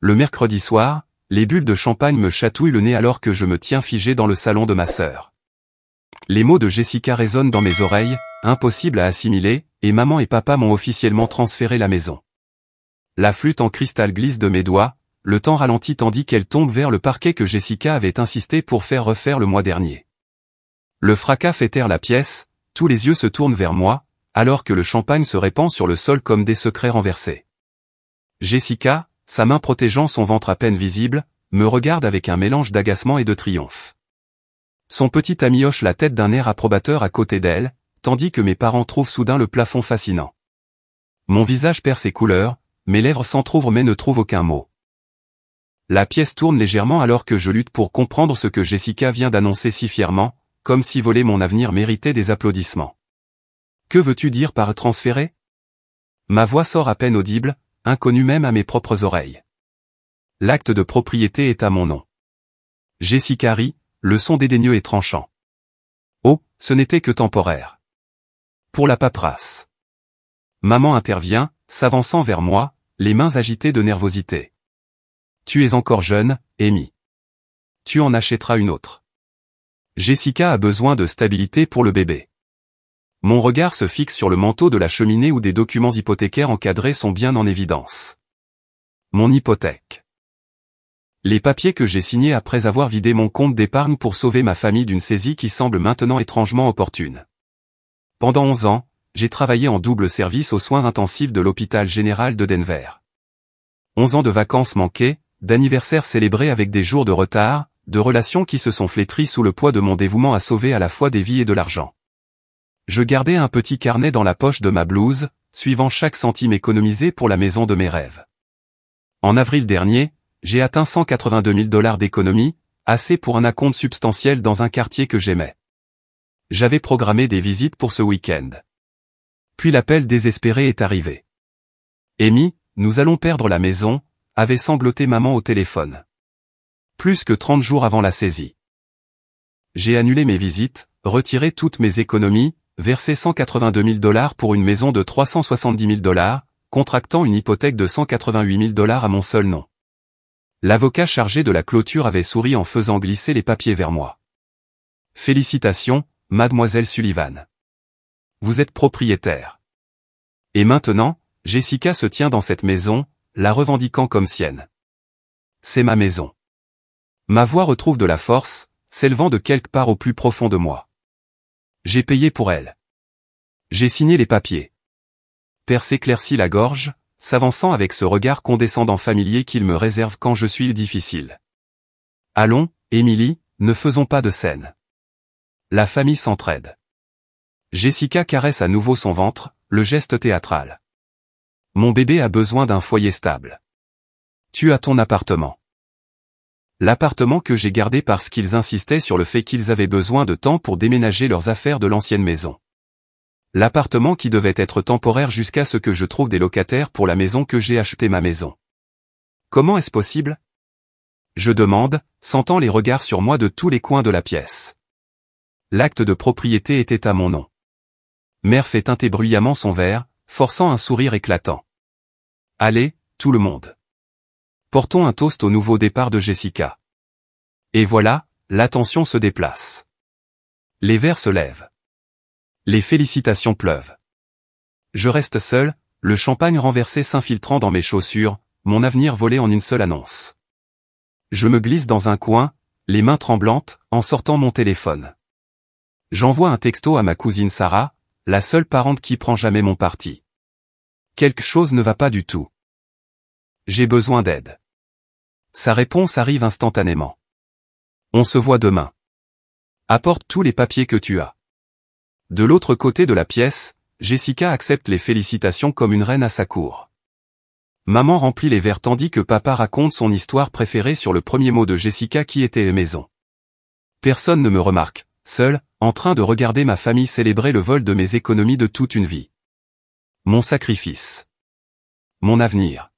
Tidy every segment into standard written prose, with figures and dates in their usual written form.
Le mercredi soir, les bulles de champagne me chatouillent le nez alors que je me tiens figé dans le salon de ma sœur. Les mots de Jessica résonnent dans mes oreilles, impossible à assimiler, et maman et papa m'ont officiellement transféré la maison. La flûte en cristal glisse de mes doigts, le temps ralentit tandis qu'elle tombe vers le parquet que Jessica avait insisté pour faire refaire le mois dernier. Le fracas fait taire la pièce, tous les yeux se tournent vers moi, alors que le champagne se répand sur le sol comme des secrets renversés. Jessica, sa main protégeant son ventre à peine visible, me regarde avec un mélange d'agacement et de triomphe. Son petit ami hoche la tête d'un air approbateur à côté d'elle, tandis que mes parents trouvent soudain le plafond fascinant. Mon visage perd ses couleurs, mes lèvres s'entr'ouvrent mais ne trouvent aucun mot. La pièce tourne légèrement alors que je lutte pour comprendre ce que Jessica vient d'annoncer si fièrement, comme si voler mon avenir méritait des applaudissements. Que veux-tu dire par transférer? Ma voix sort à peine audible, inconnue même à mes propres oreilles. L'acte de propriété est à mon nom. Jessica rit, le son dédaigneux et tranchant. Oh, ce n'était que temporaire. Pour la paperasse. Maman intervient, s'avançant vers moi, les mains agitées de nervosité. Tu es encore jeune, Amy. Tu en achèteras une autre. Jessica a besoin de stabilité pour le bébé. Mon regard se fixe sur le manteau de la cheminée où des documents hypothécaires encadrés sont bien en évidence. Mon hypothèque. Les papiers que j'ai signés après avoir vidé mon compte d'épargne pour sauver ma famille d'une saisie qui semble maintenant étrangement opportune. Pendant 11 ans, j'ai travaillé en double service aux soins intensifs de l'hôpital général de Denver. 11 ans de vacances manquées, d'anniversaires célébrés avec des jours de retard, de relations qui se sont flétries sous le poids de mon dévouement à sauver à la fois des vies et de l'argent. Je gardais un petit carnet dans la poche de ma blouse, suivant chaque centime économisé pour la maison de mes rêves. En avril dernier, j'ai atteint 182 000 $ d'économie, assez pour un acompte substantiel dans un quartier que j'aimais. J'avais programmé des visites pour ce week-end. Puis l'appel désespéré est arrivé. Amy, nous allons perdre la maison, avait sangloté maman au téléphone. Plus que 30 jours avant la saisie. J'ai annulé mes visites, retiré toutes mes économies, versé 182 000 $ pour une maison de 370 000 $, contractant une hypothèque de 188 000 $ à mon seul nom. L'avocat chargé de la clôture avait souri en faisant glisser les papiers vers moi. Félicitations, mademoiselle Sullivan. Vous êtes propriétaire. Et maintenant, Jessica se tient dans cette maison, la revendiquant comme sienne. C'est ma maison. Ma voix retrouve de la force, s'élevant de quelque part au plus profond de moi. J'ai payé pour elle. J'ai signé les papiers. Père s'éclaircit la gorge, s'avançant avec ce regard condescendant familier qu'il me réserve quand je suis difficile. Allons, Émilie, ne faisons pas de scène. La famille s'entraide. Jessica caresse à nouveau son ventre, le geste théâtral. Mon bébé a besoin d'un foyer stable. Tu as ton appartement. L'appartement que j'ai gardé parce qu'ils insistaient sur le fait qu'ils avaient besoin de temps pour déménager leurs affaires de l'ancienne maison. L'appartement qui devait être temporaire jusqu'à ce que je trouve des locataires pour la maison que j'ai achetée ma maison. Comment est-ce possible? Je demande, sentant les regards sur moi de tous les coins de la pièce. L'acte de propriété était à mon nom. Mère fait teinter bruyamment son verre, forçant un sourire éclatant. Allez, tout le monde. Portons un toast au nouveau départ de Jessica. Et voilà, l'attention se déplace. Les verres se lèvent. Les félicitations pleuvent. Je reste seul, le champagne renversé s'infiltrant dans mes chaussures, mon avenir volé en une seule annonce. Je me glisse dans un coin, les mains tremblantes, en sortant mon téléphone. J'envoie un texto à ma cousine Sarah, la seule parente qui prend jamais mon parti. Quelque chose ne va pas du tout. J'ai besoin d'aide. Sa réponse arrive instantanément. On se voit demain. Apporte tous les papiers que tu as. De l'autre côté de la pièce, Jessica accepte les félicitations comme une reine à sa cour. Maman remplit les verres tandis que papa raconte son histoire préférée sur le premier mot de Jessica qui était maison. Personne ne me remarque, seul, en train de regarder ma famille célébrer le vol de mes économies de toute une vie. Mon sacrifice. Mon avenir.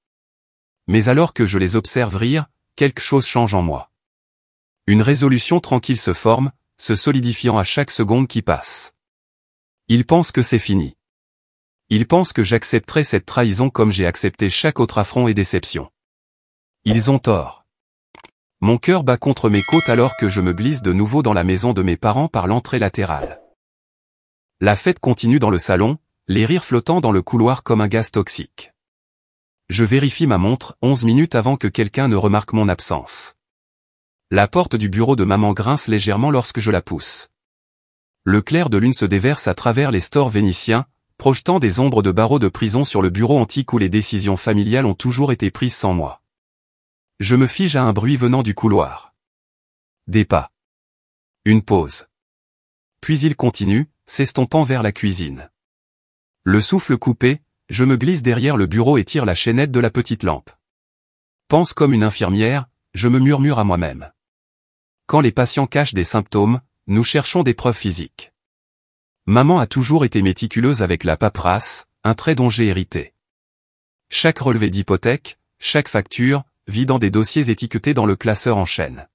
Mais alors que je les observe rire, quelque chose change en moi. Une résolution tranquille se forme, se solidifiant à chaque seconde qui passe. Ils pensent que c'est fini. Ils pensent que j'accepterai cette trahison comme j'ai accepté chaque autre affront et déception. Ils ont tort. Mon cœur bat contre mes côtes alors que je me glisse de nouveau dans la maison de mes parents par l'entrée latérale. La fête continue dans le salon, les rires flottant dans le couloir comme un gaz toxique. Je vérifie ma montre 11 minutes avant que quelqu'un ne remarque mon absence. La porte du bureau de maman grince légèrement lorsque je la pousse. Le clair de lune se déverse à travers les stores vénitiens, projetant des ombres de barreaux de prison sur le bureau antique où les décisions familiales ont toujours été prises sans moi. Je me fige à un bruit venant du couloir. Des pas. Une pause. Puis il continue, s'estompant vers la cuisine. Le souffle coupé, je me glisse derrière le bureau et tire la chaînette de la petite lampe. Pense comme une infirmière, je me murmure à moi-même. Quand les patients cachent des symptômes, nous cherchons des preuves physiques. Maman a toujours été méticuleuse avec la paperasse, un trait dont j'ai hérité. Chaque relevé d'hypothèque, chaque facture, vit dans des dossiers étiquetés dans le classeur en chaîne.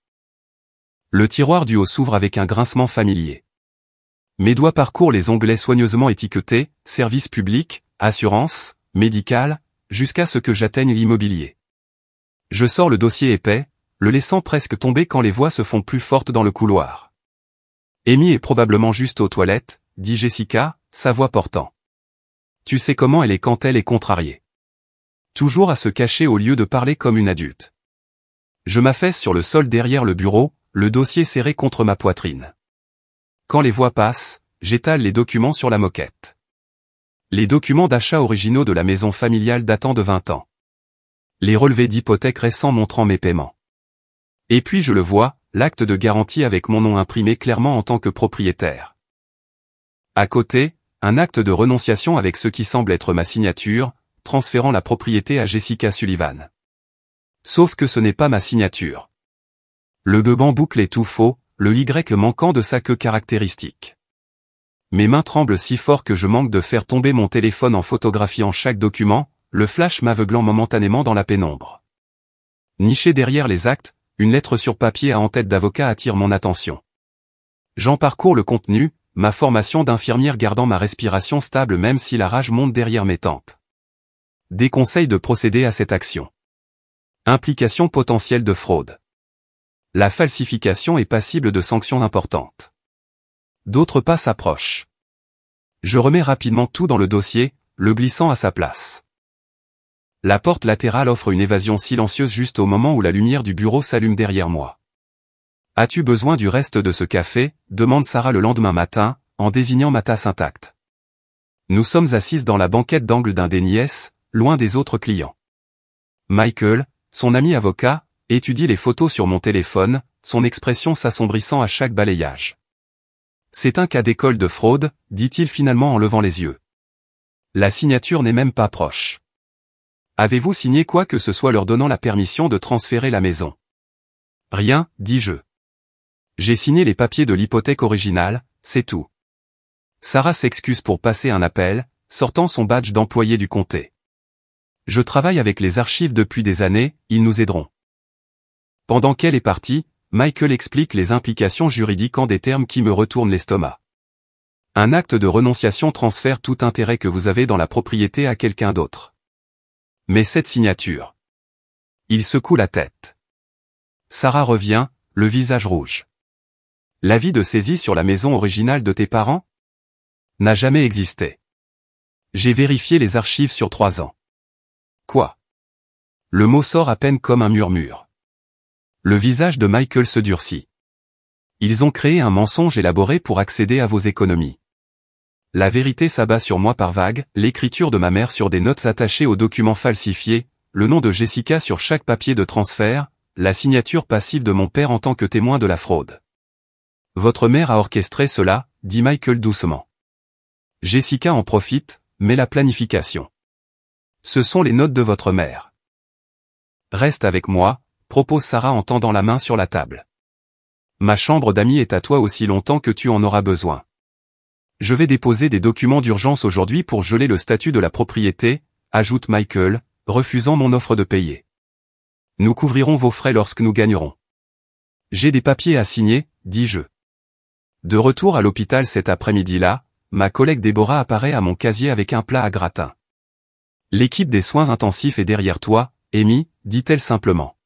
Le tiroir du haut s'ouvre avec un grincement familier. Mes doigts parcourent les onglets soigneusement étiquetés, service public, assurance, médical, jusqu'à ce que j'atteigne l'immobilier. Je sors le dossier épais, le laissant presque tomber quand les voix se font plus fortes dans le couloir. Amy est probablement juste aux toilettes, dit Jessica, sa voix portant. Tu sais comment elle est quand elle est contrariée. Toujours à se cacher au lieu de parler comme une adulte. Je m'affaisse sur le sol derrière le bureau, le dossier serré contre ma poitrine. Quand les voix passent, j'étale les documents sur la moquette. Les documents d'achat originaux de la maison familiale datant de 20 ans. Les relevés d'hypothèque récents montrant mes paiements. Et puis je le vois, l'acte de garantie avec mon nom imprimé clairement en tant que propriétaire. À côté, un acte de renonciation avec ce qui semble être ma signature, transférant la propriété à Jessica Sullivan. Sauf que ce n'est pas ma signature. Le B en boucle est tout faux, le Y manquant de sa queue caractéristique. Mes mains tremblent si fort que je manque de faire tomber mon téléphone en photographiant chaque document, le flash m'aveuglant momentanément dans la pénombre. Niché derrière les actes, une lettre sur papier à en-tête d'avocat attire mon attention. J'en parcours le contenu, ma formation d'infirmière gardant ma respiration stable même si la rage monte derrière mes tempes. Déconseille de procéder à cette action. Implication potentielle de fraude. La falsification est passible de sanctions importantes. D'autres pas s'approchent. Je remets rapidement tout dans le dossier, le glissant à sa place. La porte latérale offre une évasion silencieuse juste au moment où la lumière du bureau s'allume derrière moi. As-tu besoin du reste de ce café ? Demande Sarah le lendemain matin, en désignant ma tasse intacte. Nous sommes assises dans la banquette d'angle d'un des nièces, loin des autres clients. Michael, son ami avocat, étudie les photos sur mon téléphone, son expression s'assombrissant à chaque balayage. C'est un cas d'école de fraude, dit-il finalement en levant les yeux. La signature n'est même pas proche. Avez-vous signé quoi que ce soit leur donnant la permission de transférer la maison ? Rien, dis-je. J'ai signé les papiers de l'hypothèque originale, c'est tout. Sarah s'excuse pour passer un appel, sortant son badge d'employé du comté. Je travaille avec les archives depuis des années, ils nous aideront. Pendant qu'elle est partie, Michael explique les implications juridiques en des termes qui me retournent l'estomac. Un acte de renonciation transfère tout intérêt que vous avez dans la propriété à quelqu'un d'autre. Mais cette signature. Il secoue la tête. Sarah revient, le visage rouge. L'avis de saisie sur la maison originale de tes parents ? N'a jamais existé. J'ai vérifié les archives sur 3 ans. Quoi ? Le mot sort à peine comme un murmure. Le visage de Michael se durcit. Ils ont créé un mensonge élaboré pour accéder à vos économies. La vérité s'abat sur moi par vagues, l'écriture de ma mère sur des notes attachées aux documents falsifiés, le nom de Jessica sur chaque papier de transfert, la signature passive de mon père en tant que témoin de la fraude. Votre mère a orchestré cela, dit Michael doucement. Jessica en profite, mais la planification. Ce sont les notes de votre mère. Reste avec moi, propose Sarah en tendant la main sur la table. Ma chambre d'amis est à toi aussi longtemps que tu en auras besoin. Je vais déposer des documents d'urgence aujourd'hui pour geler le statut de la propriété, ajoute Michael, refusant mon offre de payer. Nous couvrirons vos frais lorsque nous gagnerons. J'ai des papiers à signer, dis-je. De retour à l'hôpital cet après-midi-là, ma collègue Déborah apparaît à mon casier avec un plat à gratin. L'équipe des soins intensifs est derrière toi, Amy, dit-elle simplement.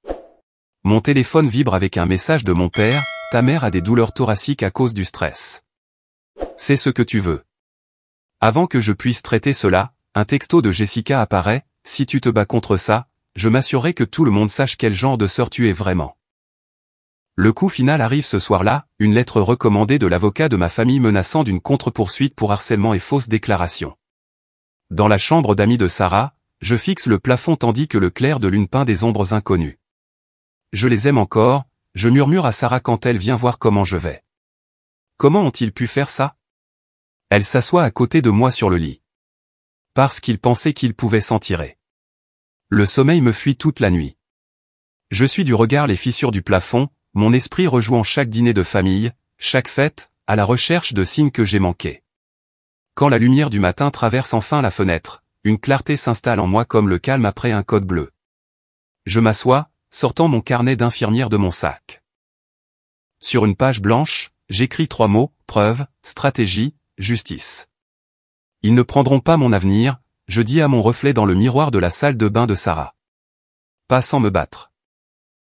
Mon téléphone vibre avec un message de mon père, ta mère a des douleurs thoraciques à cause du stress. C'est ce que tu veux. Avant que je puisse traiter cela, un texto de Jessica apparaît, si tu te bats contre ça, je m'assurerai que tout le monde sache quel genre de sœur tu es vraiment. Le coup final arrive ce soir-là, une lettre recommandée de l'avocat de ma famille menaçant d'une contre-poursuite pour harcèlement et fausse déclaration. Dans la chambre d'amis de Sarah, je fixe le plafond tandis que le clair de lune peint des ombres inconnues. Je les aime encore, je murmure à Sarah quand elle vient voir comment je vais. Comment ont-ils pu faire ça? Elle s'assoit à côté de moi sur le lit. Parce qu'ils pensaient qu'ils pouvaient s'en tirer. Le sommeil me fuit toute la nuit. Je suis du regard les fissures du plafond, mon esprit rejouant chaque dîner de famille, chaque fête, à la recherche de signes que j'ai manqués. Quand la lumière du matin traverse enfin la fenêtre, une clarté s'installe en moi comme le calme après un code bleu. Je m'assois, sortant mon carnet d'infirmière de mon sac. Sur une page blanche, j'écris 3 mots, preuve, stratégie, justice. Ils ne prendront pas mon avenir, je dis à mon reflet dans le miroir de la salle de bain de Sarah. Pas sans me battre.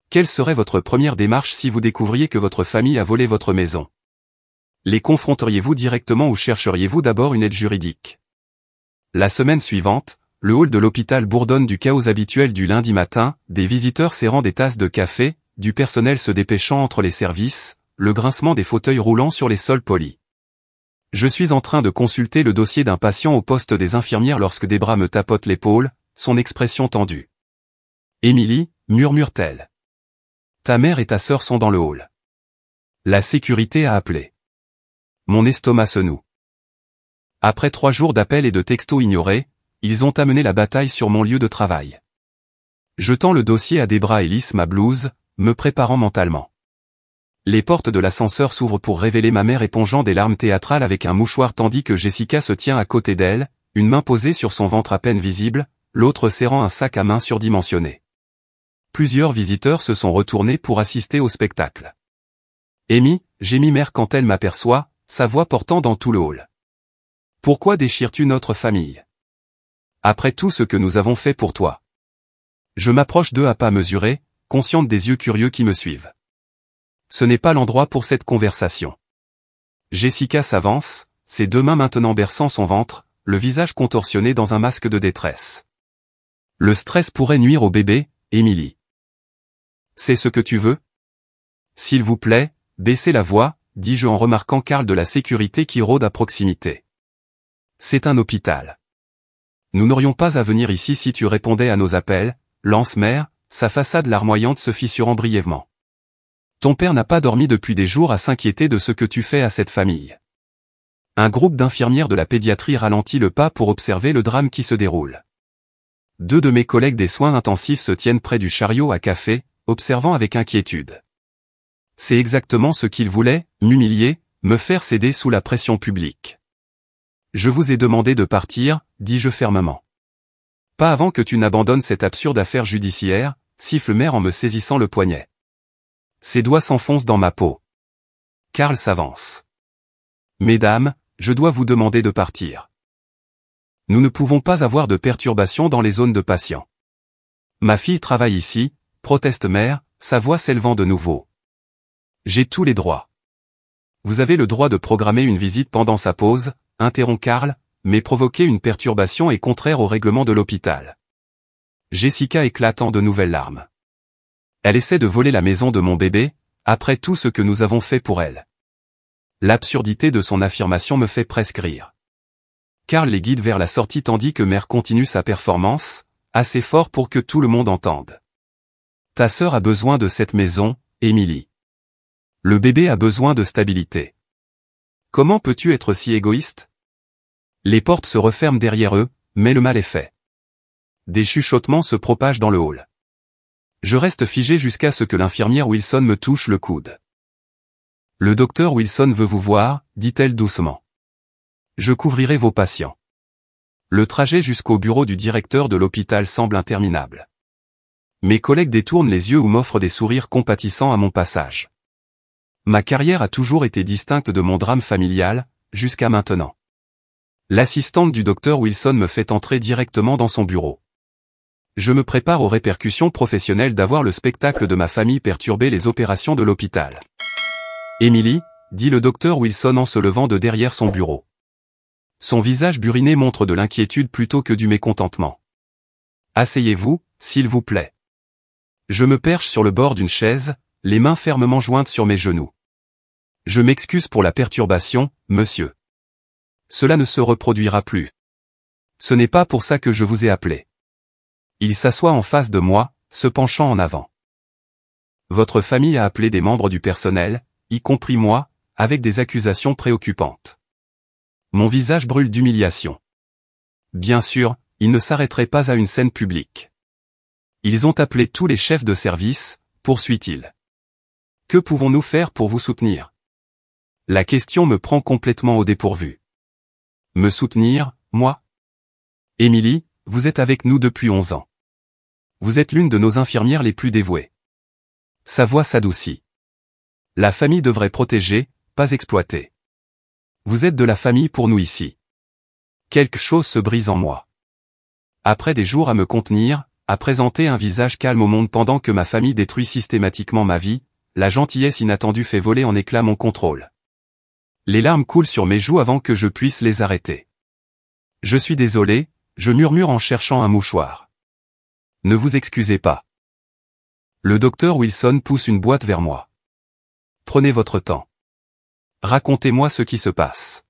Quelle serait votre première démarche si vous découvriez que votre famille a volé votre maison? Les confronteriez-vous directement ou chercheriez-vous d'abord une aide juridique? La semaine suivante, le hall de l'hôpital bourdonne du chaos habituel du lundi matin, des visiteurs serrant des tasses de café, du personnel se dépêchant entre les services, le grincement des fauteuils roulants sur les sols polis. Je suis en train de consulter le dossier d'un patient au poste des infirmières lorsque des bras me tapotent l'épaule, son expression tendue. « Émilie » murmure-t-elle. « Ta mère et ta sœur sont dans le hall. » La sécurité a appelé. Mon estomac se noue. Après 3 jours d'appels et de textos ignorés, ils ont amené la bataille sur mon lieu de travail. Je tends le dossier à des bras et lisse ma blouse, me préparant mentalement. Les portes de l'ascenseur s'ouvrent pour révéler ma mère épongeant des larmes théâtrales avec un mouchoir tandis que Jessica se tient à côté d'elle, une main posée sur son ventre à peine visible, l'autre serrant un sac à main surdimensionné. Plusieurs visiteurs se sont retournés pour assister au spectacle. Amy, gémit mère quand elle m'aperçoit, sa voix portant dans tout le hall. Pourquoi déchires-tu notre famille? Après tout ce que nous avons fait pour toi. Je m'approche d'eux à pas mesurés, consciente des yeux curieux qui me suivent. Ce n'est pas l'endroit pour cette conversation. Jessica s'avance, ses 2 mains maintenant berçant son ventre, le visage contorsionné dans un masque de détresse. Le stress pourrait nuire au bébé, Émilie. C'est ce que tu veux? S'il vous plaît, baissez la voix, dis-je en remarquant Karl de la sécurité qui rôde à proximité. C'est un hôpital. Nous n'aurions pas à venir ici si tu répondais à nos appels, lance mère, sa façade larmoyante se fissurant brièvement. Ton père n'a pas dormi depuis des jours à s'inquiéter de ce que tu fais à cette famille. Un groupe d'infirmières de la pédiatrie ralentit le pas pour observer le drame qui se déroule. 2 de mes collègues des soins intensifs se tiennent près du chariot à café, observant avec inquiétude. C'est exactement ce qu'ils voulaient, m'humilier, me faire céder sous la pression publique. Je vous ai demandé de partir, dis-je fermement. Pas avant que tu n'abandonnes cette absurde affaire judiciaire, siffle mère en me saisissant le poignet. Ses doigts s'enfoncent dans ma peau. Karl s'avance. Mesdames, je dois vous demander de partir. Nous ne pouvons pas avoir de perturbations dans les zones de patients. Ma fille travaille ici, proteste mère, sa voix s'élevant de nouveau. J'ai tous les droits. Vous avez le droit de programmer une visite pendant sa pause, interrompt Karl, mais provoquer une perturbation est contraire au règlement de l'hôpital. Jessica éclate en de nouvelles larmes. Elle essaie de voler la maison de mon bébé, après tout ce que nous avons fait pour elle. L'absurdité de son affirmation me fait presque rire. Karl les guide vers la sortie tandis que mère continue sa performance, assez fort pour que tout le monde entende. Ta sœur a besoin de cette maison, Émilie. Le bébé a besoin de stabilité. Comment peux-tu être si égoïste? Les portes se referment derrière eux, mais le mal est fait. Des chuchotements se propagent dans le hall. Je reste figé jusqu'à ce que l'infirmière Wilson me touche le coude. Le docteur Wilson veut vous voir, dit-elle doucement. Je couvrirai vos patients. Le trajet jusqu'au bureau du directeur de l'hôpital semble interminable. Mes collègues détournent les yeux ou m'offrent des sourires compatissants à mon passage. Ma carrière a toujours été distincte de mon drame familial, jusqu'à maintenant. L'assistante du docteur Wilson me fait entrer directement dans son bureau. Je me prépare aux répercussions professionnelles d'avoir le spectacle de ma famille perturber les opérations de l'hôpital. Emily, dit le docteur Wilson en se levant de derrière son bureau. Son visage buriné montre de l'inquiétude plutôt que du mécontentement. Asseyez-vous, s'il vous plaît. Je me perche sur le bord d'une chaise, les mains fermement jointes sur mes genoux. Je m'excuse pour la perturbation, monsieur. Cela ne se reproduira plus. Ce n'est pas pour ça que je vous ai appelé. Il s'assoit en face de moi, se penchant en avant. Votre famille a appelé des membres du personnel, y compris moi, avec des accusations préoccupantes. Mon visage brûle d'humiliation. Bien sûr, ils ne s'arrêteraient pas à une scène publique. Ils ont appelé tous les chefs de service, poursuit-il. Que pouvons-nous faire pour vous soutenir? La question me prend complètement au dépourvu. Me soutenir, moi? Emily, vous êtes avec nous depuis 11 ans. Vous êtes l'une de nos infirmières les plus dévouées. Sa voix s'adoucit. La famille devrait protéger, pas exploiter. Vous êtes de la famille pour nous ici. Quelque chose se brise en moi. Après des jours à me contenir, à présenter un visage calme au monde pendant que ma famille détruit systématiquement ma vie, la gentillesse inattendue fait voler en éclats mon contrôle. Les larmes coulent sur mes joues avant que je puisse les arrêter. Je suis désolé, je murmure en cherchant un mouchoir. Ne vous excusez pas. Le docteur Wilson pousse une boîte vers moi. Prenez votre temps. Racontez-moi ce qui se passe.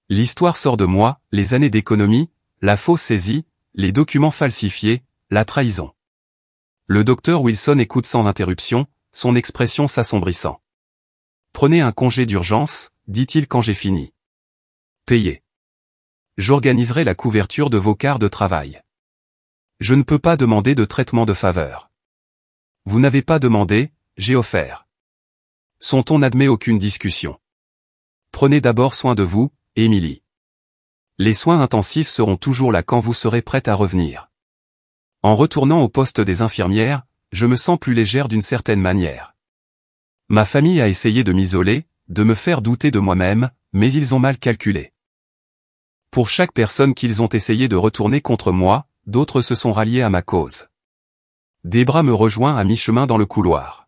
L'histoire sort de moi, les années d'économie, la fausse saisie, les documents falsifiés, la trahison. Le docteur Wilson écoute sans interruption, son expression s'assombrissant. Prenez un congé d'urgence, dit-il quand j'ai fini. Payez. J'organiserai la couverture de vos quarts de travail. Je ne peux pas demander de traitement de faveur. Vous n'avez pas demandé, j'ai offert. Son ton n'admet aucune discussion. Prenez d'abord soin de vous, Emily. Les soins intensifs seront toujours là quand vous serez prête à revenir. En retournant au poste des infirmières, je me sens plus légère d'une certaine manière. Ma famille a essayé de m'isoler, de me faire douter de moi-même, mais ils ont mal calculé. Pour chaque personne qu'ils ont essayé de retourner contre moi, d'autres se sont ralliés à ma cause. Debra me rejoint à mi-chemin dans le couloir.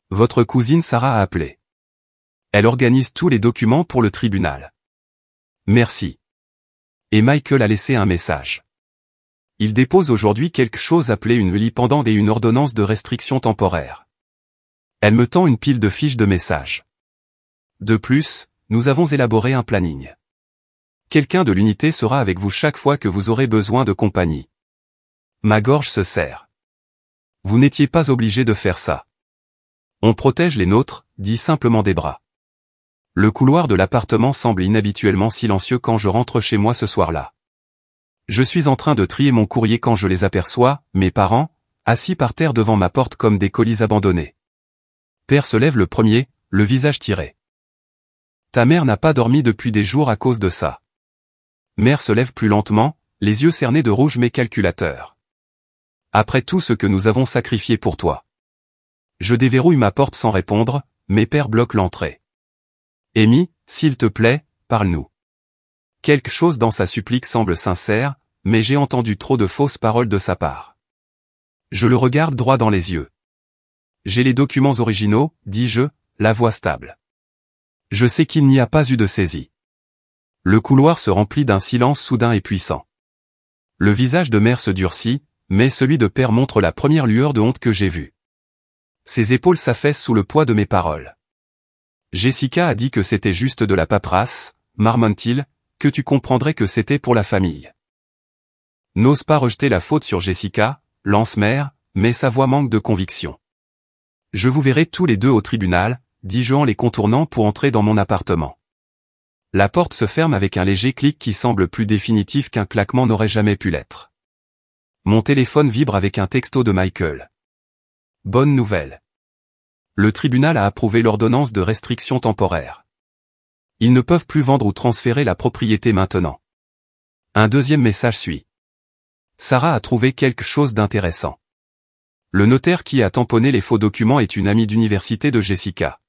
Votre cousine Sarah a appelé. Elle organise tous les documents pour le tribunal. Merci. Et Michael a laissé un message. Il dépose aujourd'hui quelque chose appelé une LI pendant et une ordonnance de restriction temporaire. Elle me tend une pile de fiches de messages. De plus, nous avons élaboré un planning. Quelqu'un de l'unité sera avec vous chaque fois que vous aurez besoin de compagnie. Ma gorge se serre. Vous n'étiez pas obligé de faire ça. On protège les nôtres, dit simplement Debra. Le couloir de l'appartement semble inhabituellement silencieux quand je rentre chez moi ce soir-là. Je suis en train de trier mon courrier quand je les aperçois, mes parents, assis par terre devant ma porte comme des colis abandonnés. Père se lève le premier, le visage tiré. Ta mère n'a pas dormi depuis des jours à cause de ça. Mère se lève plus lentement, les yeux cernés de rouge mais calculateur. Après tout ce que nous avons sacrifié pour toi. Je déverrouille ma porte sans répondre, mais père bloque l'entrée. Amy, s'il te plaît, parle-nous. Quelque chose dans sa supplique semble sincère, mais j'ai entendu trop de fausses paroles de sa part. Je le regarde droit dans les yeux. J'ai les documents originaux, dis-je, la voix stable. Je sais qu'il n'y a pas eu de saisie. Le couloir se remplit d'un silence soudain et puissant. Le visage de mère se durcit, mais celui de père montre la première lueur de honte que j'ai vue. Ses épaules s'affaissent sous le poids de mes paroles. Jessica a dit que c'était juste de la paperasse, marmonne-t-il, que tu comprendrais que c'était pour la famille. N'ose pas rejeter la faute sur Jessica, lance mère, mais sa voix manque de conviction. Je vous verrai tous les deux au tribunal, dis-je en les contournant pour entrer dans mon appartement. La porte se ferme avec un léger clic qui semble plus définitif qu'un claquement n'aurait jamais pu l'être. Mon téléphone vibre avec un texto de Michael. Bonne nouvelle. Le tribunal a approuvé l'ordonnance de restriction temporaire. Ils ne peuvent plus vendre ou transférer la propriété maintenant. Un deuxième message suit. Sarah a trouvé quelque chose d'intéressant. Le notaire qui a tamponné les faux documents est une amie d'université de Jessica.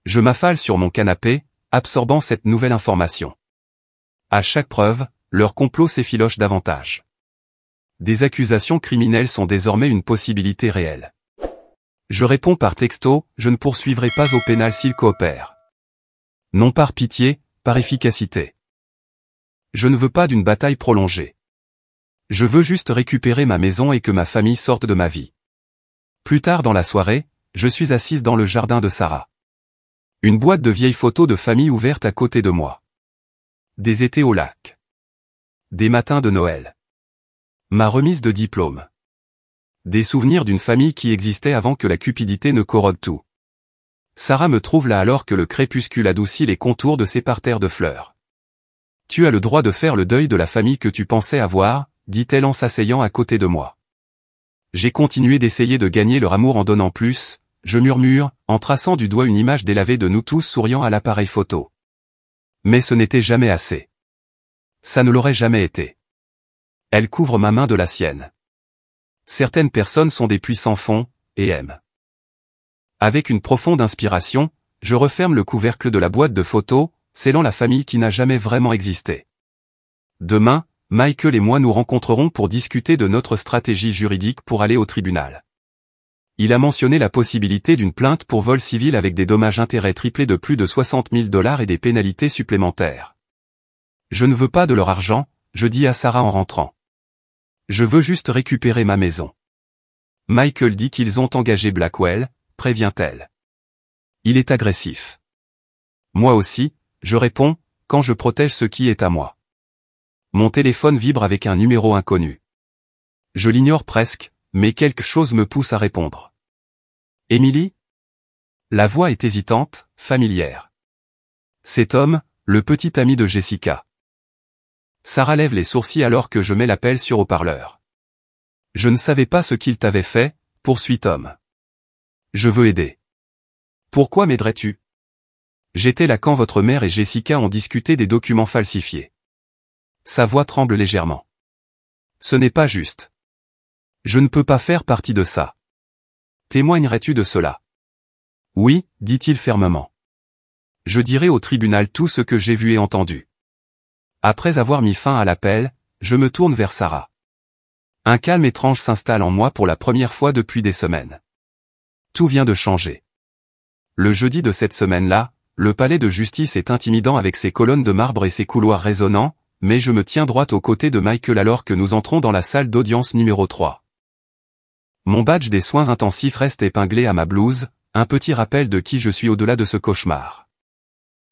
Je m'affale sur mon canapé, absorbant cette nouvelle information. À chaque preuve, leur complot s'effiloche davantage. Des accusations criminelles sont désormais une possibilité réelle. Je réponds par texto, je ne poursuivrai pas au pénal s'il coopère. Non par pitié, par efficacité. Je ne veux pas d'une bataille prolongée. Je veux juste récupérer ma maison et que ma famille sorte de ma vie. Plus tard dans la soirée, je suis assise dans le jardin de Sarah. Une boîte de vieilles photos de famille ouverte à côté de moi. Des étés au lac. Des matins de Noël. Ma remise de diplôme. Des souvenirs d'une famille qui existait avant que la cupidité ne corrode tout. Sarah me trouve là alors que le crépuscule adoucit les contours de ses parterres de fleurs. Tu as le droit de faire le deuil de la famille que tu pensais avoir, dit-elle en s'asseyant à côté de moi. J'ai continué d'essayer de gagner leur amour en donnant plus, je murmure, en traçant du doigt une image délavée de nous tous souriant à l'appareil photo. Mais ce n'était jamais assez. Ça ne l'aurait jamais été. Elle couvre ma main de la sienne. Certaines personnes sont des puits sans fond, et aiment. Avec une profonde inspiration, je referme le couvercle de la boîte de photos, scellant la famille qui n'a jamais vraiment existé. Demain, Michael et moi nous rencontrerons pour discuter de notre stratégie juridique pour aller au tribunal. Il a mentionné la possibilité d'une plainte pour vol civil avec des dommages-intérêts triplés de plus de 60 000 $ et des pénalités supplémentaires. Je ne veux pas de leur argent, je dis à Sarah en rentrant. Je veux juste récupérer ma maison. Michael dit qu'ils ont engagé Blackwell, prévient-elle. Il est agressif. Moi aussi, je réponds, quand je protège ce qui est à moi. Mon téléphone vibre avec un numéro inconnu. Je l'ignore presque, mais quelque chose me pousse à répondre. Emily ? La voix est hésitante, familière. Cet homme, le petit ami de Jessica. Sarah lève les sourcils alors que je mets l'appel sur haut-parleur. Je ne savais pas ce qu'il t'avait fait, poursuit Tom. Je veux aider. Pourquoi m'aiderais-tu ? J'étais là quand votre mère et Jessica ont discuté des documents falsifiés. Sa voix tremble légèrement. Ce n'est pas juste. Je ne peux pas faire partie de ça. Témoignerais-tu de cela ? Oui, dit-il fermement. Je dirai au tribunal tout ce que j'ai vu et entendu. Après avoir mis fin à l'appel, je me tourne vers Sarah. Un calme étrange s'installe en moi pour la première fois depuis des semaines. Tout vient de changer. Le jeudi de cette semaine-là, le palais de justice est intimidant avec ses colonnes de marbre et ses couloirs résonnants, mais je me tiens droit aux côtés de Michael alors que nous entrons dans la salle d'audience numéro 3. Mon badge des soins intensifs reste épinglé à ma blouse, un petit rappel de qui je suis au-delà de ce cauchemar.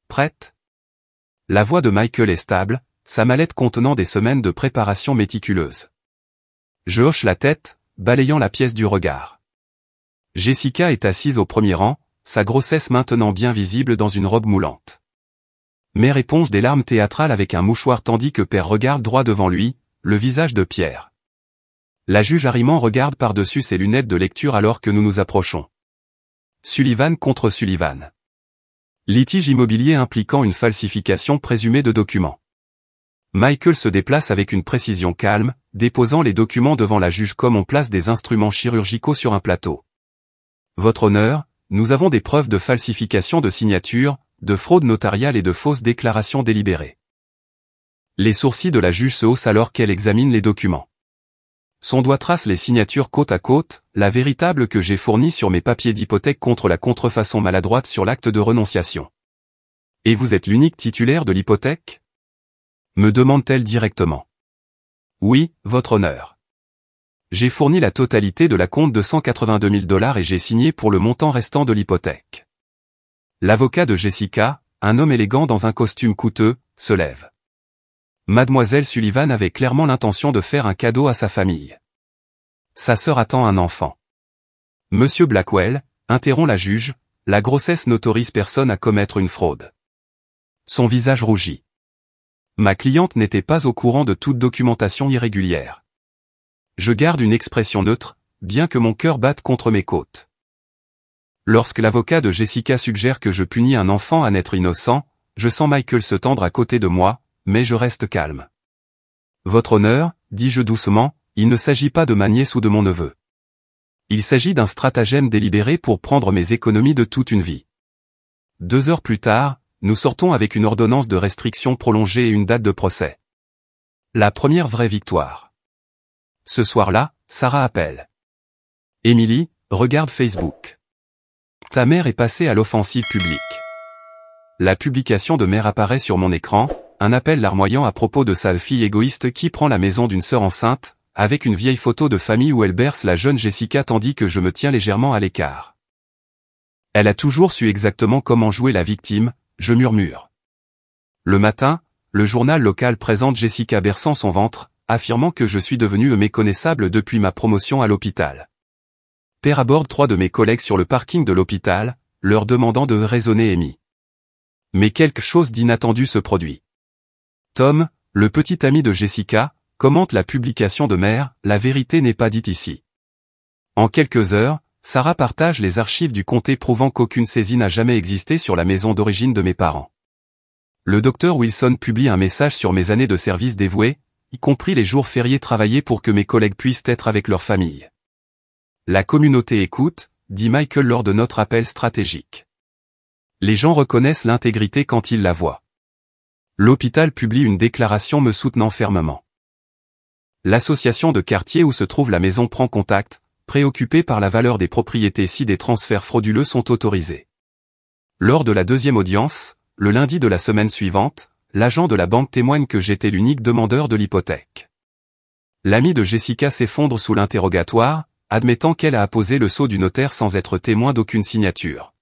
Prête ? La voix de Michael est stable, sa mallette contenant des semaines de préparation méticuleuse. Je hoche la tête, balayant la pièce du regard. Jessica est assise au premier rang, sa grossesse maintenant bien visible dans une robe moulante. Mère éponge des larmes théâtrales avec un mouchoir tandis que père regarde droit devant lui, le visage de Pierre. La juge Harriman regarde par-dessus ses lunettes de lecture alors que nous nous approchons. Sullivan contre Sullivan. Litige immobilier impliquant une falsification présumée de documents. Michael se déplace avec une précision calme, déposant les documents devant la juge comme on place des instruments chirurgicaux sur un plateau. Votre honneur, nous avons des preuves de falsification de signature, de fraude notariale et de fausses déclarations délibérées. Les sourcils de la juge se haussent alors qu'elle examine les documents. Son doigt trace les signatures côte à côte, la véritable que j'ai fournie sur mes papiers d'hypothèque contre la contrefaçon maladroite sur l'acte de renonciation. Et vous êtes l'unique titulaire de l'hypothèque ? Me demande-t-elle directement. Oui, votre honneur. J'ai fourni la totalité de la compte de 182 000 $ et j'ai signé pour le montant restant de l'hypothèque. L'avocat de Jessica, un homme élégant dans un costume coûteux, se lève. Mademoiselle Sullivan avait clairement l'intention de faire un cadeau à sa famille. Sa sœur attend un enfant. Monsieur Blackwell, interrompt la juge, la grossesse n'autorise personne à commettre une fraude. Son visage rougit. Ma cliente n'était pas au courant de toute documentation irrégulière. Je garde une expression neutre, bien que mon cœur batte contre mes côtes. Lorsque l'avocat de Jessica suggère que je punis un enfant à naître innocent, je sens Michael se tendre à côté de moi, mais je reste calme. Votre honneur, dis-je doucement, il ne s'agit pas de ma nièce ou de mon neveu. Il s'agit d'un stratagème délibéré pour prendre mes économies de toute une vie. 2 heures plus tard, nous sortons avec une ordonnance de restriction prolongée et une date de procès. La première vraie victoire. Ce soir-là, Sarah appelle. Émilie, regarde Facebook. Ta mère est passée à l'offensive publique. La publication de mère apparaît sur mon écran, un appel larmoyant à propos de sa fille égoïste qui prend la maison d'une sœur enceinte, avec une vieille photo de famille où elle berce la jeune Jessica tandis que je me tiens légèrement à l'écart. Elle a toujours su exactement comment jouer la victime, je murmure. Le matin, le journal local présente Jessica berçant son ventre, affirmant que je suis devenu méconnaissable depuis ma promotion à l'hôpital. Père aborde 3 de mes collègues sur le parking de l'hôpital, leur demandant de raisonner Amy. Mais quelque chose d'inattendu se produit. Tom, le petit ami de Jessica, commente la publication de mère, la vérité n'est pas dite ici. En quelques heures, Sarah partage les archives du comté prouvant qu'aucune saisie n'a jamais existé sur la maison d'origine de mes parents. Le docteur Wilson publie un message sur mes années de service dévouées, y compris les jours fériés travaillés pour que mes collègues puissent être avec leur famille. La communauté écoute, dit Michael lors de notre appel stratégique. Les gens reconnaissent l'intégrité quand ils la voient. L'hôpital publie une déclaration me soutenant fermement. L'association de quartier où se trouve la maison prend contact, préoccupée par la valeur des propriétés si des transferts frauduleux sont autorisés. Lors de la deuxième audience, le lundi de la semaine suivante, l'agent de la banque témoigne que j'étais l'unique demandeur de l'hypothèque. L'ami de Jessica s'effondre sous l'interrogatoire, admettant qu'elle a apposé le sceau du notaire sans être témoin d'aucune signature.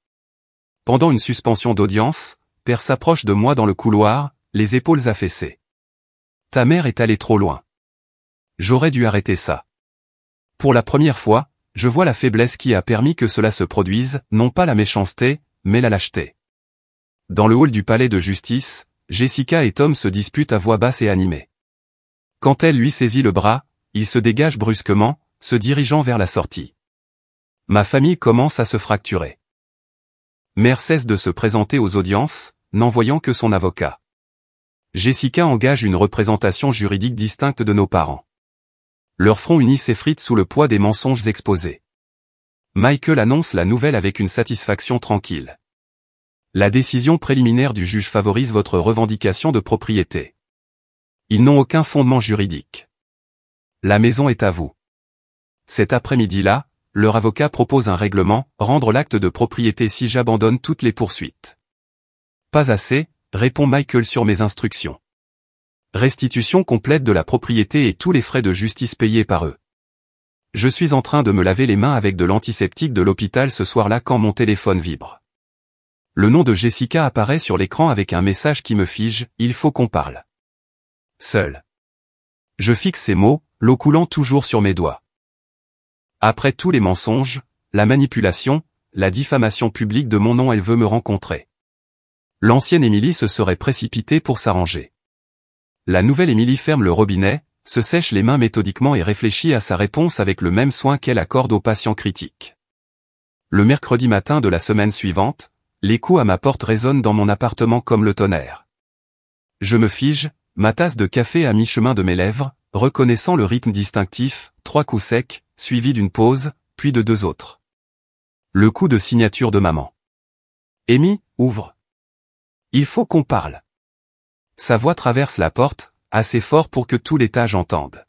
Pendant une suspension d'audience, Père s'approche de moi dans le couloir, les épaules affaissées. Ta mère est allée trop loin. J'aurais dû arrêter ça. Pour la première fois, je vois la faiblesse qui a permis que cela se produise, non pas la méchanceté, mais la lâcheté. Dans le hall du palais de justice, Jessica et Tom se disputent à voix basse et animée. Quand elle lui saisit le bras, il se dégage brusquement, se dirigeant vers la sortie. Ma famille commence à se fracturer. Mère cesse de se présenter aux audiences, n'en voyant que son avocat. Jessica engage une représentation juridique distincte de nos parents. Leur front uni s'effrite sous le poids des mensonges exposés. Michael annonce la nouvelle avec une satisfaction tranquille. La décision préliminaire du juge favorise votre revendication de propriété. Ils n'ont aucun fondement juridique. La maison est à vous. Cet après-midi-là, leur avocat propose un règlement, rendre l'acte de propriété si j'abandonne toutes les poursuites. Pas assez, répond Michael sur mes instructions. Restitution complète de la propriété et tous les frais de justice payés par eux. Je suis en train de me laver les mains avec de l'antiseptique de l'hôpital ce soir-là quand mon téléphone vibre. Le nom de Jessica apparaît sur l'écran avec un message qui me fige, il faut qu'on parle. Seul. Je fixe ces mots, l'eau coulant toujours sur mes doigts. Après tous les mensonges, la manipulation, la diffamation publique de mon nom, elle veut me rencontrer. L'ancienne Émilie se serait précipitée pour s'arranger. La nouvelle Émilie ferme le robinet, se sèche les mains méthodiquement et réfléchit à sa réponse avec le même soin qu'elle accorde aux patients critiques. Le mercredi matin de la semaine suivante, les coups à ma porte résonnent dans mon appartement comme le tonnerre. Je me fige, ma tasse de café à mi-chemin de mes lèvres, reconnaissant le rythme distinctif, 3 coups secs, suivis d'une pause, puis de 2 autres. Le coup de signature de maman. Amy, ouvre. Il faut qu'on parle. Sa voix traverse la porte, assez fort pour que tout l'étage entende.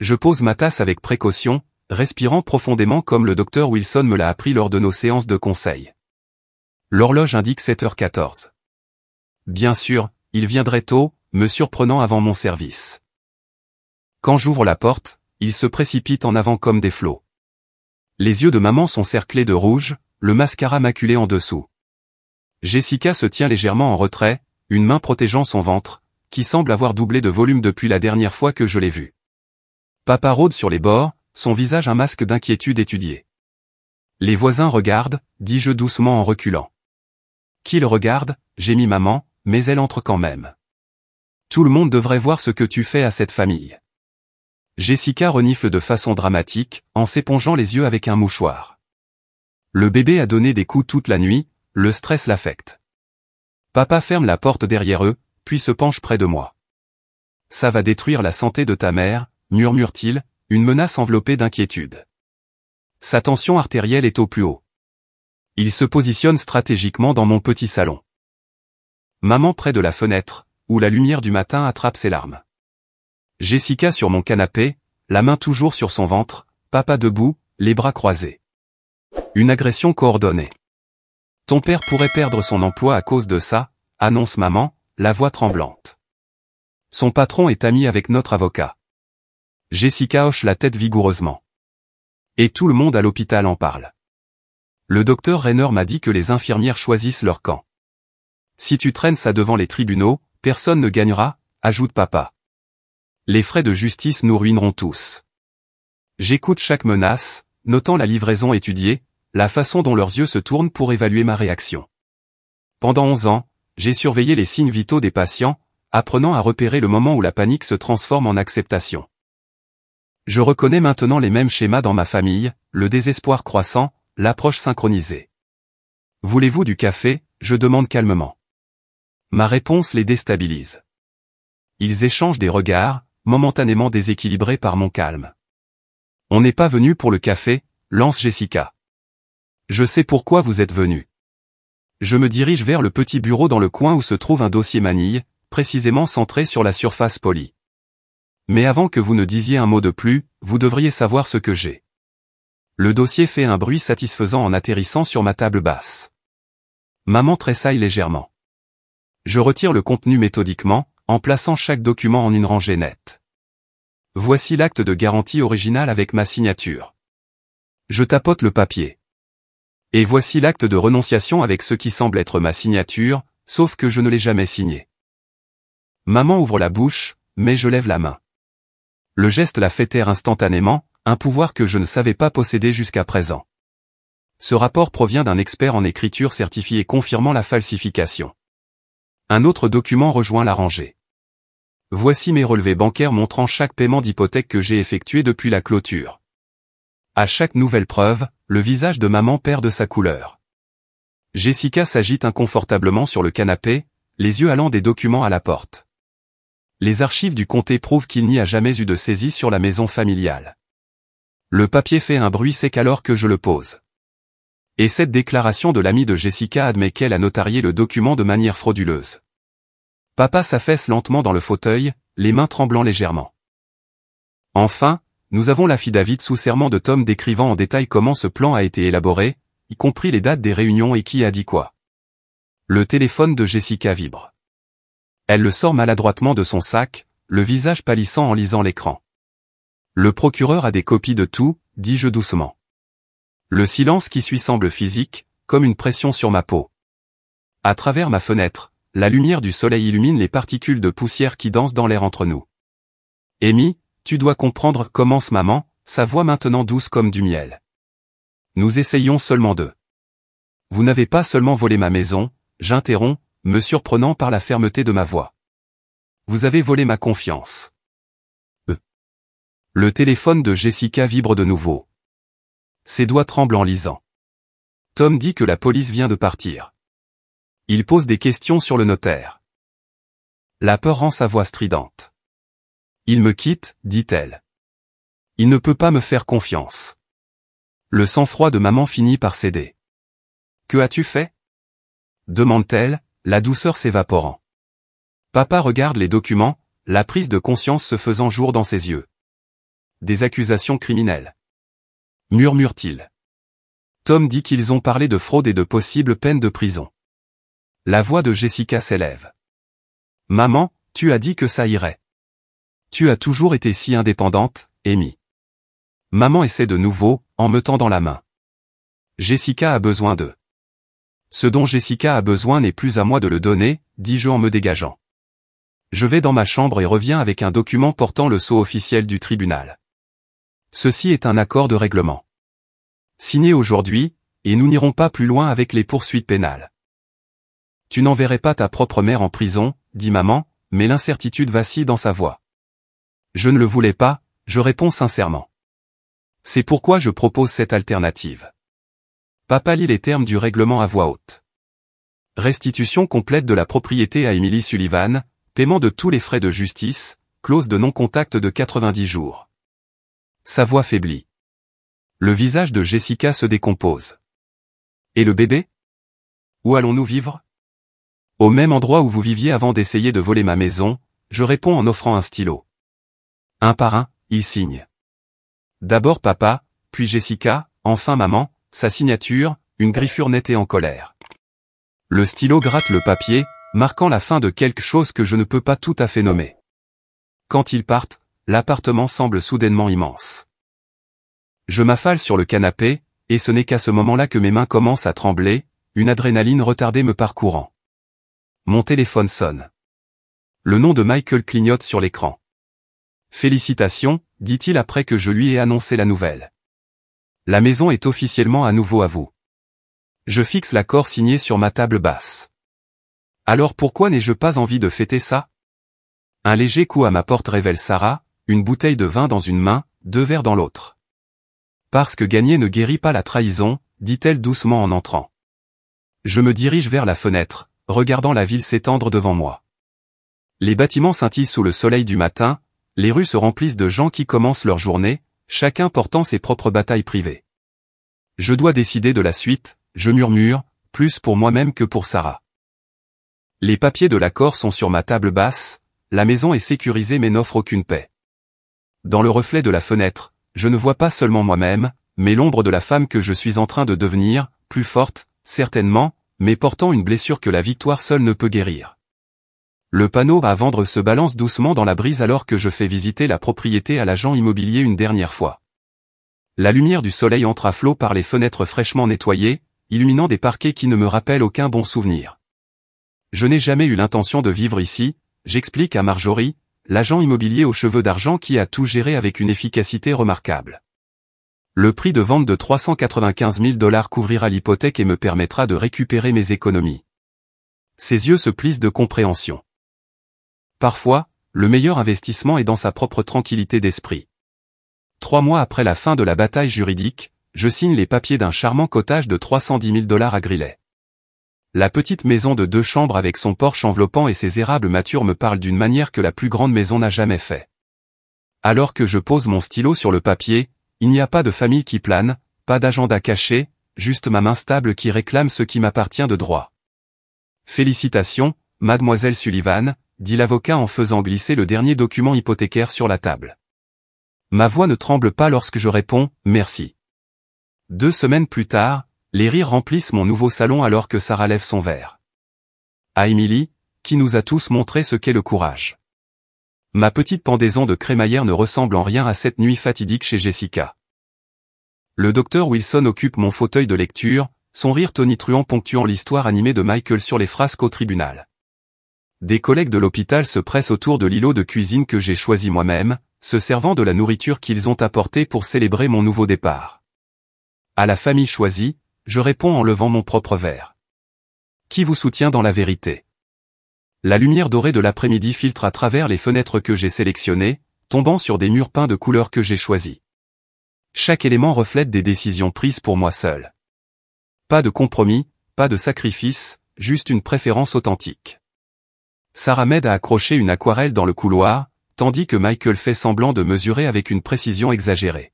Je pose ma tasse avec précaution, respirant profondément comme le docteur Wilson me l'a appris lors de nos séances de conseil. L'horloge indique 7h14. Bien sûr, il viendrait tôt, me surprenant avant mon service. Quand j'ouvre la porte, il se précipite en avant comme des flots. Les yeux de maman sont cerclés de rouge, le mascara maculé en dessous. Jessica se tient légèrement en retrait, une main protégeant son ventre, qui semble avoir doublé de volume depuis la dernière fois que je l'ai vue. Papa rôde sur les bords, son visage un masque d'inquiétude étudié. Les voisins regardent, dis-je doucement en reculant. Qu'ils regardent, gémit maman, mais elle entre quand même. Tout le monde devrait voir ce que tu fais à cette famille. Jessica renifle de façon dramatique, en s'épongeant les yeux avec un mouchoir. Le bébé a donné des coups toute la nuit, le stress l'affecte. Papa ferme la porte derrière eux, puis se penche près de moi. Ça va détruire la santé de ta mère, murmure-t-il, une menace enveloppée d'inquiétude. Sa tension artérielle est au plus haut. Il se positionne stratégiquement dans mon petit salon. Maman près de la fenêtre, où la lumière du matin attrape ses larmes. Jessica sur mon canapé, la main toujours sur son ventre, papa debout, les bras croisés. Une agression coordonnée. Ton père pourrait perdre son emploi à cause de ça, annonce maman, la voix tremblante. Son patron est ami avec notre avocat. Jessica hoche la tête vigoureusement. Et tout le monde à l'hôpital en parle. Le docteur Rainer m'a dit que les infirmières choisissent leur camp. Si tu traînes ça devant les tribunaux, personne ne gagnera, ajoute papa. Les frais de justice nous ruineront tous. J'écoute chaque menace, notant la livraison étudiée, la façon dont leurs yeux se tournent pour évaluer ma réaction. Pendant 11 ans, j'ai surveillé les signes vitaux des patients, apprenant à repérer le moment où la panique se transforme en acceptation. Je reconnais maintenant les mêmes schémas dans ma famille, le désespoir croissant, l'approche synchronisée. Voulez-vous du café ? Je demande calmement. Ma réponse les déstabilise. Ils échangent des regards, momentanément déséquilibrés par mon calme. On n'est pas venu pour le café, lance Jessica. Je sais pourquoi vous êtes venu. Je me dirige vers le petit bureau dans le coin où se trouve un dossier manille, précisément centré sur la surface polie. Mais avant que vous ne disiez un mot de plus, vous devriez savoir ce que j'ai. Le dossier fait un bruit satisfaisant en atterrissant sur ma table basse. Maman tressaille légèrement. Je retire le contenu méthodiquement, en plaçant chaque document en une rangée nette. Voici l'acte de garantie original avec ma signature. Je tapote le papier. Et voici l'acte de renonciation avec ce qui semble être ma signature, sauf que je ne l'ai jamais signé. Maman ouvre la bouche, mais je lève la main. Le geste la fait taire instantanément, un pouvoir que je ne savais pas posséder jusqu'à présent. Ce rapport provient d'un expert en écriture certifié confirmant la falsification. Un autre document rejoint la rangée. Voici mes relevés bancaires montrant chaque paiement d'hypothèque que j'ai effectué depuis la clôture. À chaque nouvelle preuve, le visage de maman perd de sa couleur. Jessica s'agite inconfortablement sur le canapé, les yeux allant des documents à la porte. Les archives du comté prouvent qu'il n'y a jamais eu de saisie sur la maison familiale. Le papier fait un bruit sec alors que je le pose. Et cette déclaration de l'ami de Jessica admet qu'elle a notarié le document de manière frauduleuse. Papa s'affaisse lentement dans le fauteuil, les mains tremblant légèrement. Enfin, nous avons l'affidavit sous serment de Tom décrivant en détail comment ce plan a été élaboré, y compris les dates des réunions et qui a dit quoi. Le téléphone de Jessica vibre. Elle le sort maladroitement de son sac, le visage pâlissant en lisant l'écran. Le procureur a des copies de tout, dis-je doucement. Le silence qui suit semble physique, comme une pression sur ma peau. À travers ma fenêtre, la lumière du soleil illumine les particules de poussière qui dansent dans l'air entre nous. Amy, tu dois comprendre, commence maman, sa voix maintenant douce comme du miel. Nous essayons seulement de. Vous n'avez pas seulement volé ma maison, j'interromps, me surprenant par la fermeté de ma voix. Vous avez volé ma confiance. Le téléphone de Jessica vibre de nouveau. Ses doigts tremblent en lisant. Tom dit que la police vient de partir. Il pose des questions sur le notaire. La peur rend sa voix stridente. Il me quitte, dit-elle. Il ne peut pas me faire confiance. Le sang-froid de maman finit par céder. Que as-tu fait ? Demande-t-elle, la douceur s'évaporant. Papa regarde les documents, la prise de conscience se faisant jour dans ses yeux. Des accusations criminelles. Murmure-t-il. Tom dit qu'ils ont parlé de fraude et de possibles peines de prison. La voix de Jessica s'élève. Maman, tu as dit que ça irait. Tu as toujours été si indépendante, Amy. Maman essaie de nouveau, en me tendant la main. Jessica a besoin d'eux. Ce dont Jessica a besoin n'est plus à moi de le donner, dis-je en me dégageant. Je vais dans ma chambre et reviens avec un document portant le sceau officiel du tribunal. Ceci est un accord de règlement. Signé aujourd'hui, et nous n'irons pas plus loin avec les poursuites pénales. Tu n'enverrais pas ta propre mère en prison, dit maman, mais l'incertitude vacille dans sa voix. Je ne le voulais pas, je réponds sincèrement. C'est pourquoi je propose cette alternative. Papa lit les termes du règlement à voix haute. Restitution complète de la propriété à Emily Sullivan, paiement de tous les frais de justice, clause de non-contact de 90 jours. Sa voix faiblit. Le visage de Jessica se décompose. Et le bébé ? Où allons-nous vivre ? Au même endroit où vous viviez avant d'essayer de voler ma maison, je réponds en offrant un stylo. Un par un, ils signent. D'abord papa, puis Jessica, enfin maman, sa signature, une griffure nette et en colère. Le stylo gratte le papier, marquant la fin de quelque chose que je ne peux pas tout à fait nommer. Quand ils partent, l'appartement semble soudainement immense. Je m'affale sur le canapé, et ce n'est qu'à ce moment-là que mes mains commencent à trembler, une adrénaline retardée me parcourant. Mon téléphone sonne. Le nom de Michael clignote sur l'écran. Félicitations, dit-il après que je lui ai annoncé la nouvelle. La maison est officiellement à nouveau à vous. Je fixe l'accord signé sur ma table basse. Alors pourquoi n'ai-je pas envie de fêter ça? Un léger coup à ma porte révèle Sarah, une bouteille de vin dans une main, 2 verres dans l'autre. Parce que gagner ne guérit pas la trahison, dit-elle doucement en entrant. Je me dirige vers la fenêtre, regardant la ville s'étendre devant moi. Les bâtiments scintillent sous le soleil du matin, les rues se remplissent de gens qui commencent leur journée, chacun portant ses propres batailles privées. Je dois décider de la suite, je murmure, plus pour moi-même que pour Sarah. Les papiers de l'accord sont sur ma table basse, la maison est sécurisée mais n'offre aucune paix. Dans le reflet de la fenêtre, je ne vois pas seulement moi-même, mais l'ombre de la femme que je suis en train de devenir, plus forte, certainement, mais portant une blessure que la victoire seule ne peut guérir. Le panneau à vendre se balance doucement dans la brise alors que je fais visiter la propriété à l'agent immobilier une dernière fois. La lumière du soleil entre à flot par les fenêtres fraîchement nettoyées, illuminant des parquets qui ne me rappellent aucun bon souvenir. Je n'ai jamais eu l'intention de vivre ici, j'explique à Marjorie, l'agent immobilier aux cheveux d'argent qui a tout géré avec une efficacité remarquable. Le prix de vente de 395 000 $ couvrira l'hypothèque et me permettra de récupérer mes économies. Ses yeux se plissent de compréhension. Parfois, le meilleur investissement est dans sa propre tranquillité d'esprit. 3 mois après la fin de la bataille juridique, je signe les papiers d'un charmant cottage de 310 000 $ à Grillet. La petite maison de 2 chambres avec son porche enveloppant et ses érables matures me parle d'une manière que la plus grande maison n'a jamais fait. Alors que je pose mon stylo sur le papier, il n'y a pas de famille qui plane, pas d'agenda caché, juste ma main stable qui réclame ce qui m'appartient de droit. Félicitations, mademoiselle Sullivan, dit l'avocat en faisant glisser le dernier document hypothécaire sur la table. Ma voix ne tremble pas lorsque je réponds « merci ». 2 semaines plus tard, les rires remplissent mon nouveau salon alors que Sarah lève son verre. À Émilie, qui nous a tous montré ce qu'est le courage. Ma petite pendaison de crémaillère ne ressemble en rien à cette nuit fatidique chez Jessica. Le docteur Wilson occupe mon fauteuil de lecture, son rire tonitruant ponctuant l'histoire animée de Michael sur les frasques au tribunal. Des collègues de l'hôpital se pressent autour de l'îlot de cuisine que j'ai choisi moi-même, se servant de la nourriture qu'ils ont apportée pour célébrer mon nouveau départ. À la famille choisie, je réponds en levant mon propre verre. Qui vous soutient dans la vérité? La lumière dorée de l'après-midi filtre à travers les fenêtres que j'ai sélectionnées, tombant sur des murs peints de couleurs que j'ai choisis. Chaque élément reflète des décisions prises pour moi seul. Pas de compromis, pas de sacrifice, juste une préférence authentique. Sarah m'aide à accrocher une aquarelle dans le couloir, tandis que Michael fait semblant de mesurer avec une précision exagérée.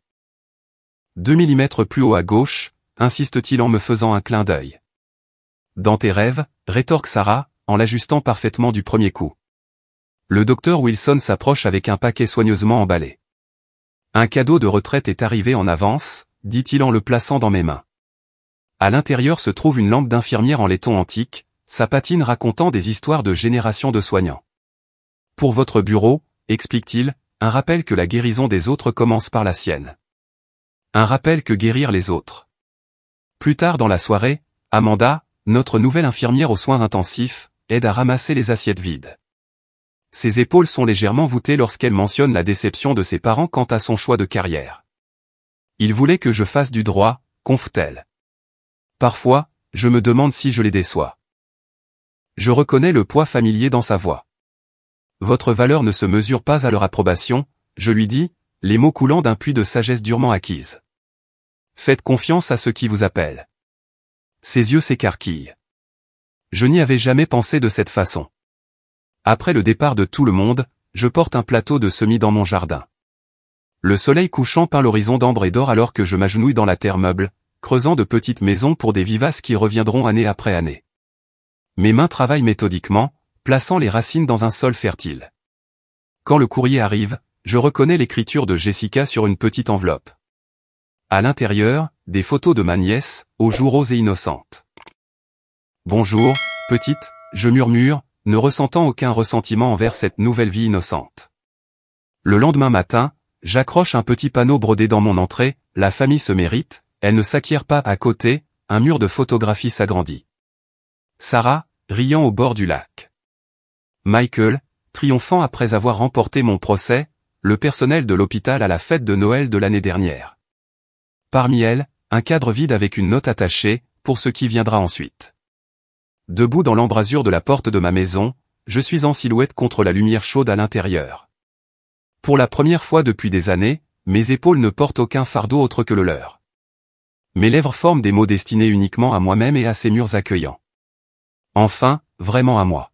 2 mm plus haut à gauche, insiste-t-il en me faisant un clin d'œil. Dans tes rêves, rétorque Sarah, en l'ajustant parfaitement du premier coup. Le docteur Wilson s'approche avec un paquet soigneusement emballé. Un cadeau de retraite est arrivé en avance, dit-il en le plaçant dans mes mains. À l'intérieur se trouve une lampe d'infirmière en laiton antique, sa patine racontant des histoires de générations de soignants. Pour votre bureau, explique-t-il, un rappel que la guérison des autres commence par la sienne. Un rappel que guérir les autres. Plus tard dans la soirée, Amanda, notre nouvelle infirmière aux soins intensifs, aide à ramasser les assiettes vides. Ses épaules sont légèrement voûtées lorsqu'elle mentionne la déception de ses parents quant à son choix de carrière. Ils voulaient que je fasse du droit, confe-t-elle. Parfois, je me demande si je les déçois. Je reconnais le poids familier dans sa voix. Votre valeur ne se mesure pas à leur approbation, je lui dis, les mots coulant d'un puits de sagesse durement acquise. Faites confiance à ceux qui vous appellent. Ses yeux s'écarquillent. Je n'y avais jamais pensé de cette façon. Après le départ de tout le monde, je porte un plateau de semis dans mon jardin. Le soleil couchant peint l'horizon d'ambre et d'or alors que je m'agenouille dans la terre meuble, creusant de petites maisons pour des vivaces qui reviendront année après année. Mes mains travaillent méthodiquement, plaçant les racines dans un sol fertile. Quand le courrier arrive, je reconnais l'écriture de Jessica sur une petite enveloppe. À l'intérieur, des photos de ma nièce, aux joues roses et innocentes. Bonjour, petite, je murmure, ne ressentant aucun ressentiment envers cette nouvelle vie innocente. Le lendemain matin, j'accroche un petit panneau brodé dans mon entrée, la famille se mérite, elle ne s'acquiert pas. À côté, un mur de photographies s'agrandit. Sarah, riant au bord du lac. Michael, triomphant après avoir remporté mon procès, le personnel de l'hôpital à la fête de Noël de l'année dernière. Parmi elles, un cadre vide avec une note attachée, pour ce qui viendra ensuite. Debout dans l'embrasure de la porte de ma maison, je suis en silhouette contre la lumière chaude à l'intérieur. Pour la première fois depuis des années, mes épaules ne portent aucun fardeau autre que le leur. Mes lèvres forment des mots destinés uniquement à moi-même et à ces murs accueillants. Enfin, vraiment à moi.